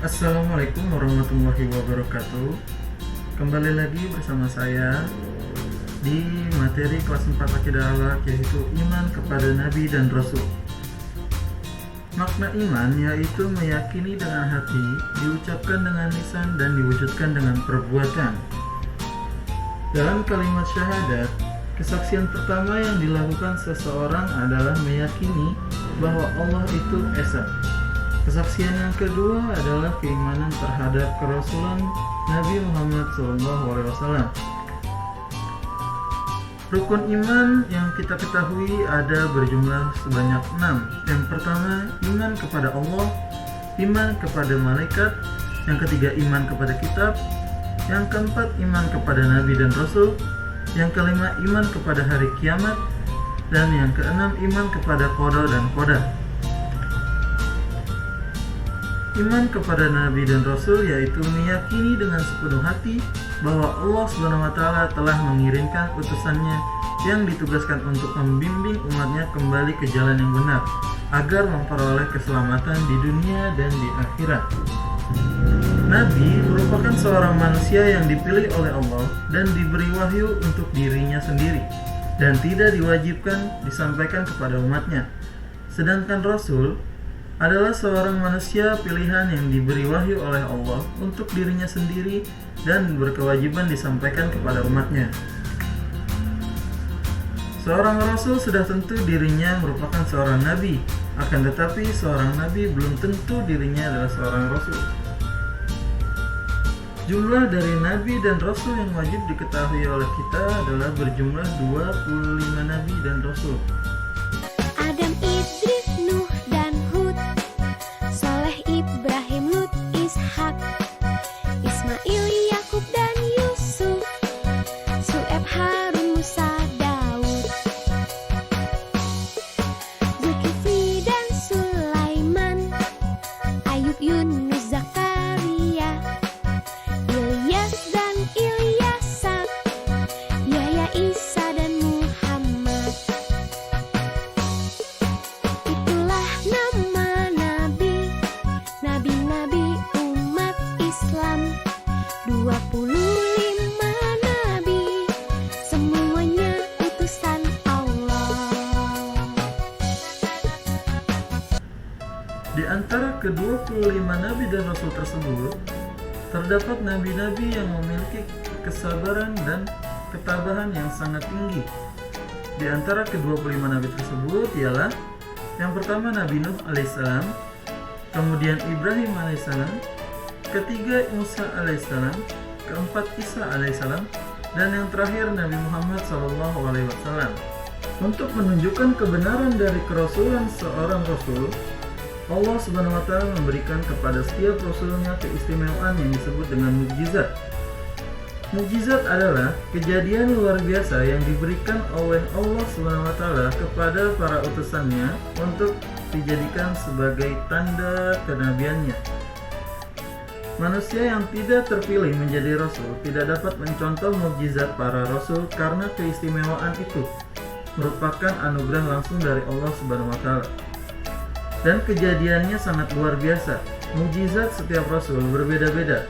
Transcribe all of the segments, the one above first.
Assalamualaikum warahmatullahi wabarakatuh. Kembali lagi bersama saya di materi kelas 4 Akidah Akhlak, yaitu iman kepada Nabi dan Rasul. Makna iman yaitu meyakini dengan hati, diucapkan dengan lisan, dan diwujudkan dengan perbuatan. Dalam kalimat syahadat, kesaksian pertama yang dilakukan seseorang adalah meyakini bahwa Allah itu esa. Kesaksian yang kedua adalah keimanan terhadap kerasulan Nabi Muhammad SAW. Rukun iman yang kita ketahui ada berjumlah sebanyak 6. Yang pertama, iman kepada Allah, iman kepada malaikat, yang ketiga iman kepada kitab, yang keempat iman kepada Nabi dan Rasul, yang kelima iman kepada hari kiamat, dan yang keenam iman kepada qada dan qadar. Iman kepada Nabi dan Rasul yaitu meyakini dengan sepenuh hati bahwa Allah SWT telah mengirimkan utusannya yang ditugaskan untuk membimbing umatnya kembali ke jalan yang benar agar memperoleh keselamatan di dunia dan di akhirat. Nabi merupakan seorang manusia yang dipilih oleh Allah dan diberi wahyu untuk dirinya sendiri dan tidak diwajibkan disampaikan kepada umatnya. Sedangkan Rasul adalah seorang manusia pilihan yang diberi wahyu oleh Allah untuk dirinya sendiri dan berkewajiban disampaikan kepada umatnya. Seorang Rasul sudah tentu dirinya merupakan seorang Nabi, akan tetapi seorang Nabi belum tentu dirinya adalah seorang Rasul. Jumlah dari Nabi dan Rasul yang wajib diketahui oleh kita adalah berjumlah 25 Nabi dan Rasul. Adam, Idris, Nuh, dan Hud, Saleh, Ibrahim, Lut, Ishak, Ismail, Yakub, dan Yusuf, Su'eb, Harun, Musa, Daud, Zulkifli, dan Sulaiman, Ayub, Yunus, Zakaria, Ilyas dan Ilyasa, Yahya, Isa, dan Muhammad. Itulah nama Nabi, nabi-nabi umat Islam. 25 Nabi, semuanya utusan Allah. Di antara ke-25 Nabi dan Rasul tersebut, terdapat Nabi-Nabi yang memiliki kesabaran dan ketabahan yang sangat tinggi. Di antara ke-25 Nabi tersebut ialah yang pertama Nabi Nuh alaihissalam, kemudian Ibrahim alaihissalam, ketiga Musa alaihissalam, keempat Isa alaihissalam, dan yang terakhir Nabi Muhammad SAW. Untuk menunjukkan kebenaran dari kerasulan seorang Rasul, Allah SWT memberikan kepada setiap Rasulnya keistimewaan yang disebut dengan mukjizat. Mukjizat adalah kejadian luar biasa yang diberikan oleh Allah SWT kepada para utusannya untuk dijadikan sebagai tanda kenabiannya. Manusia yang tidak terpilih menjadi Rasul tidak dapat mencontoh mukjizat para Rasul karena keistimewaan itu merupakan anugerah langsung dari Allah SWT. Dan kejadiannya sangat luar biasa. Mukjizat setiap Rasul berbeda-beda.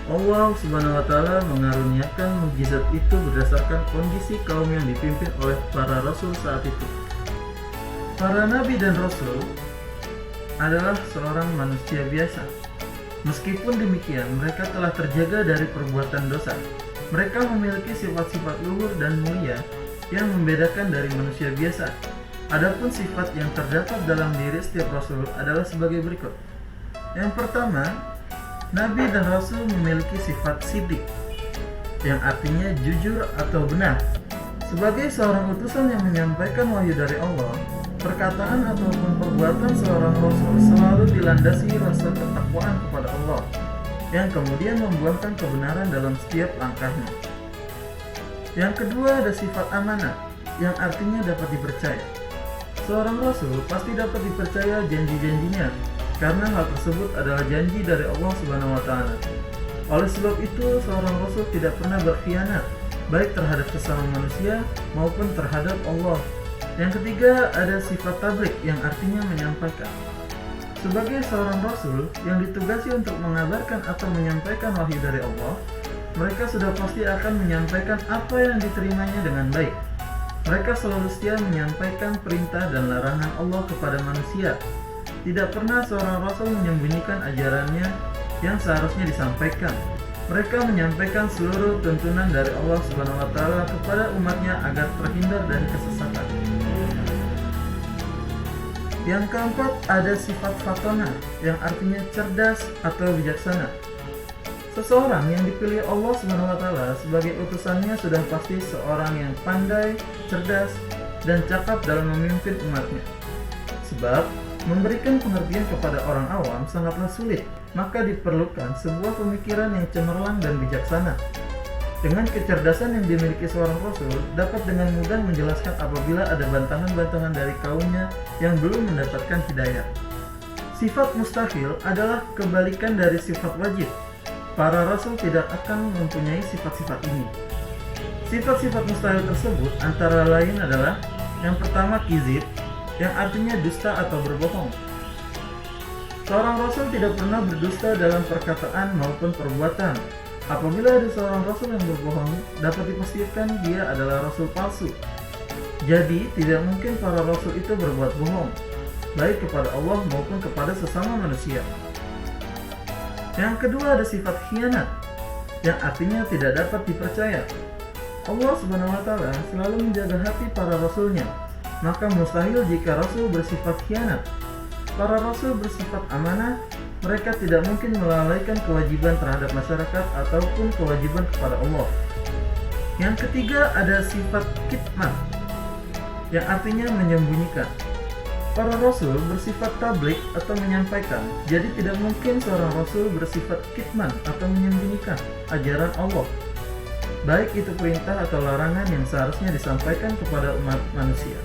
Allah SWT mengaruniakan mukjizat itu berdasarkan kondisi kaum yang dipimpin oleh para Rasul saat itu. Para Nabi dan Rasul adalah seorang manusia biasa. Meskipun demikian, mereka telah terjaga dari perbuatan dosa. Mereka memiliki sifat-sifat luhur dan mulia yang membedakan dari manusia biasa. Adapun sifat yang terdapat dalam diri setiap Rasul adalah sebagai berikut. Yang pertama, Nabi dan Rasul memiliki sifat sidik, yang artinya jujur atau benar. Sebagai seorang utusan yang menyampaikan wahyu dari Allah, perkataan ataupun perbuatan seorang Rasul selalu dilandasi rasa ketakwaan kepada Allah, yang kemudian membuahkan kebenaran dalam setiap langkahnya. Yang kedua ada sifat amanah, yang artinya dapat dipercaya. Seorang Rasul pasti dapat dipercaya janji-janjinya, karena hal tersebut adalah janji dari Allah SWT. Oleh sebab itu, seorang Rasul tidak pernah berkhianat, baik terhadap sesama manusia maupun terhadap Allah. Yang ketiga ada sifat tabligh, yang artinya menyampaikan. Sebagai seorang rasul yang ditugasi untuk mengabarkan atau menyampaikan wahyu dari Allah, mereka sudah pasti akan menyampaikan apa yang diterimanya dengan baik. Mereka selalu setia menyampaikan perintah dan larangan Allah kepada manusia. Tidak pernah seorang rasul menyembunyikan ajarannya yang seharusnya disampaikan. Mereka menyampaikan seluruh tuntunan dari Allah SWT kepada umatnya agar terhindar dari kesesatan. Yang keempat, ada sifat fatona, yang artinya cerdas atau bijaksana. Seseorang yang dipilih Allah SWT sebagai utusannya sudah pasti seorang yang pandai, cerdas, dan cakap dalam memimpin umatnya. Sebab, memberikan pengertian kepada orang awam sangatlah sulit, maka diperlukan sebuah pemikiran yang cemerlang dan bijaksana. Dengan kecerdasan yang dimiliki seorang rasul, dapat dengan mudah menjelaskan apabila ada bantahan-bantahan dari kaumnya yang belum mendapatkan hidayah. Sifat mustahil adalah kebalikan dari sifat wajib. Para rasul tidak akan mempunyai sifat-sifat ini. Sifat-sifat mustahil tersebut antara lain adalah yang pertama kizib, yang artinya dusta atau berbohong. Seorang rasul tidak pernah berdusta dalam perkataan maupun perbuatan. Apabila ada seorang rasul yang berbohong, dapat dipastikan dia adalah rasul palsu. Jadi, tidak mungkin para rasul itu berbuat bohong, baik kepada Allah maupun kepada sesama manusia. Yang kedua ada sifat khianat, yang artinya tidak dapat dipercaya. Allah SWT selalu menjaga hati para rasulnya, maka mustahil jika rasul bersifat khianat. Para rasul bersifat amanah, mereka tidak mungkin melalaikan kewajiban terhadap masyarakat ataupun kewajiban kepada Allah. Yang ketiga ada sifat kitman, yang artinya menyembunyikan. Para rasul bersifat tablik atau menyampaikan, jadi tidak mungkin seorang rasul bersifat kitman atau menyembunyikan ajaran Allah, baik itu perintah atau larangan yang seharusnya disampaikan kepada umat manusia.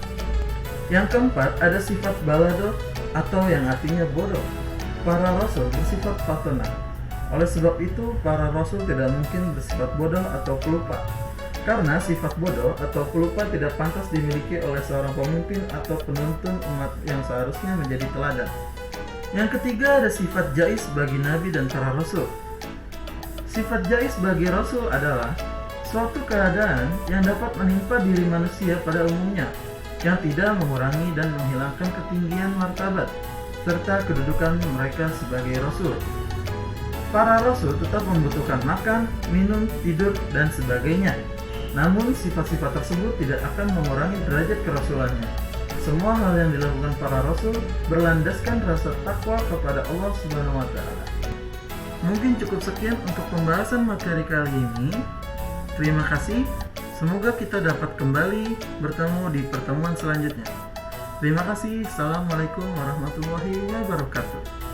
Yang keempat ada sifat balado atau yang artinya bodoh. Para rasul bersifat fatona. Oleh sebab itu, para rasul tidak mungkin bersifat bodoh atau pelupa. Karena sifat bodoh atau pelupa tidak pantas dimiliki oleh seorang pemimpin atau penuntun umat yang seharusnya menjadi teladan. Yang ketiga ada sifat jais bagi nabi dan para rasul. Sifat jais bagi rasul adalah suatu keadaan yang dapat menimpa diri manusia pada umumnya, yang tidak mengurangi dan menghilangkan ketinggian martabat serta kedudukan mereka sebagai rasul. Para rasul tetap membutuhkan makan, minum, tidur, dan sebagainya. Namun sifat-sifat tersebut tidak akan mengurangi derajat kerasulannya. Semua hal yang dilakukan para rasul berlandaskan rasa takwa kepada Allah SWT. Mungkin cukup sekian untuk pembahasan materi kali ini. Terima kasih. Semoga kita dapat kembali bertemu di pertemuan selanjutnya. Terima kasih. Assalamualaikum warahmatullahi wabarakatuh.